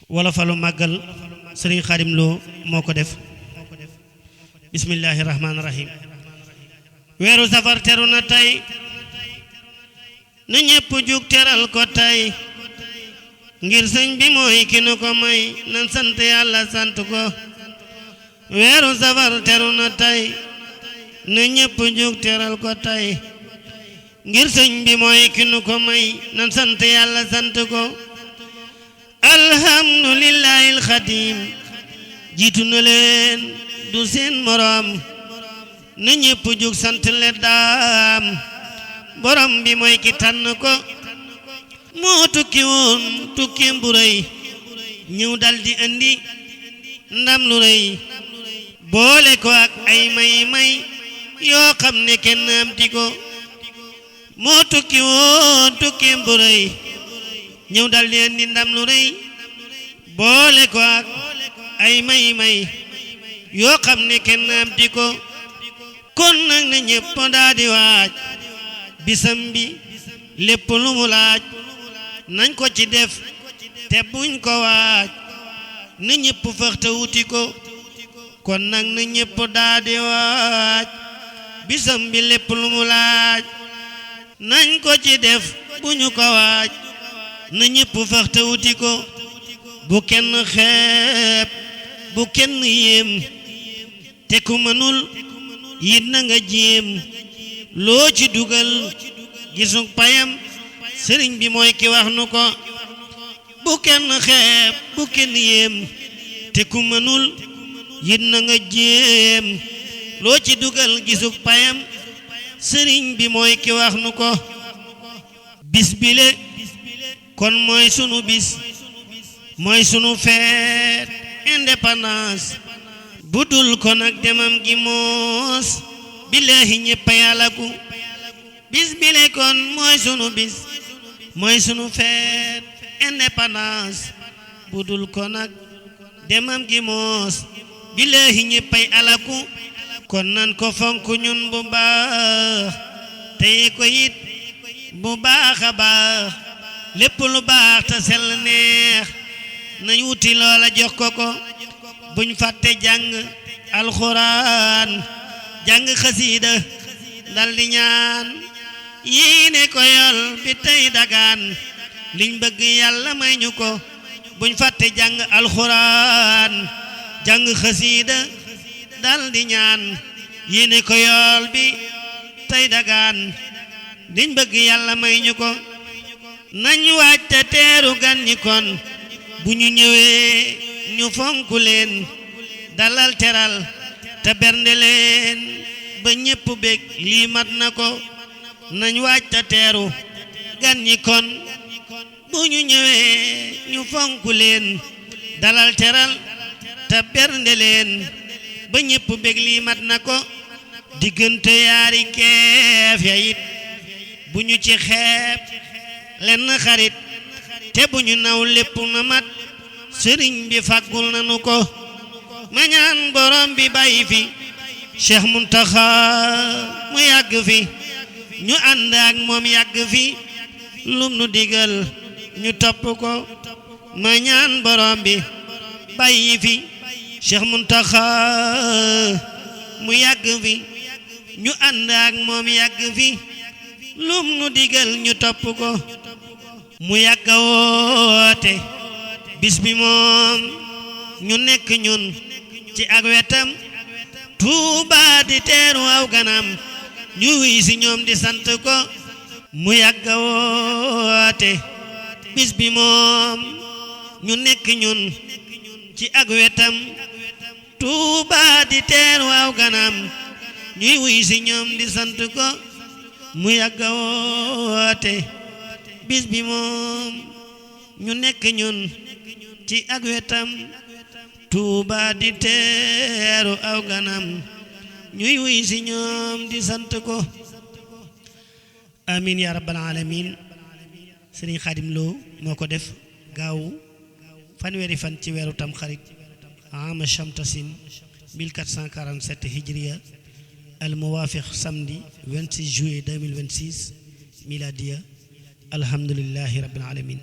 wala falu màggal sëriñ Xaadim Lo moo ko def. bismillahi rahmaani rahim. weeru safar teru na tey na ñépp jug teral ko tey ngir sëñ bi mooy ki nu ko may nan sant yàlla sant ko. weeru safar teru na tey na ñépp jug teral ko tey ngir sëñ bi mooy ki nu ko may nan sant yàlla sant ko. alhamdulillahi alxadim jiitu na leen du seen moroom na ñépp jug sant le daam borom bi mooy ki tànn ko. moo tukki woon tukkeem bu rëy ñëw daldi andi ndam lu rëy boole ko ak ay may yoo xam ne kenn amti ko. moo tukki woon tukkeem bu rëy ñëw daldi andi ndam lu rëy boole ko ak ay may yoo xam ne kenn amti ko. kon nag na ñépp daldi waaj bisam bi lépp lu mu laaj nañ ko ci def te buñ ko waaj na ñépp fëxte wuti ko. kon nag na ñépp daldi waaj bisam bi lépp lu mu laaj nañ ko ci def buñu ko waaj na ñépp fëxte wuti ko. bu kenn xeeb bu kenn yéem te ku mënul yit na nga jéem loo ci dugal gisug payam sëriñ bi mooy ki wax nu ko. bu kenn xeeb bu kenn yéem te ku mënul yit na nga jéem loo ci dugal gisug payam sëriñ bi mooy ki wax nu ko. bis bile kon mooy sunu bis mooy sunu feet indépendance bu dul ko nag demam gi moos billaahi ñépp yàllaku. bis bile kon mooy sunu bis mooy sunu feet indépendance bu dul ko nag demam gi moos billaahi ñéppay alaku. kon nan ko fonk ñun bu baax tey ko it bu baax a baax lépp lu baax te sell neex nañ wuti loola jox ko ko. buñ fàtte jàng alxuraan jàng xasiida daldi ñaan yéene ko yol bi tey dagaan liñ bëgg yàlla may ñu ko. buñ fàtte jàng alxuraan jàng xasiida daldi ñaan yéene ko yol bi tey dagaan liñ bëgg yàlla may ñu ko. nañ waaj te teeru gan ñi kon bu ñu ñëwee ñu fonk leen dalal teral te bernde leen ba ñépp bég lii mat na ko. nañ waaj te teeru gan ñi kon bu ñu ñëwee ñu fonk leen dalal teral te bernde leen ba ñépp bég lii mat na ko. diggante yaari keef ya it bu ñu ci xeeb lenn xarit te bu ñu naw lépp na mat sëriñ bi fàggul nanu ko. ma ñaan borom bi bàyyi fi Cheikh Muntaxa mu yàgg fi ñu ànd ak moom yàgg fi lum nu digal ñu topp ko. ma ñaan borom bi bàyyi fi Cheikh Muntaxa mu yàgg fi ñu ànd ak moom yàgg fi lum nu digal ñu topp ko. mu yàgg a woote bis bi moom ñu nekk ñun ci ak wetam Tuuba di teeru aw ganam ñu wuy si ñoom di sant ko. mu yàgg a woote bis bi moom ñu nekk ñun ci ak wetam Tuuba di teeru aw ganam ñuy wuy si ñoom di sant ko. mu yàgg a woote bis bi moom ñu nekk ñun ci ak wetam Tuuba di teeru aw ganam ñuy wuy si ñoom di sant ko. amin ya rabbal alamin. sëriñ Xaadim Lo moo ko def gaawu fanweeri fan ci weeru tam xarit ama shamtasin 1447 hijriya al muwafiq samedi 26 juillet 2026 miladiya. alhamdulillahi rabbil alamin.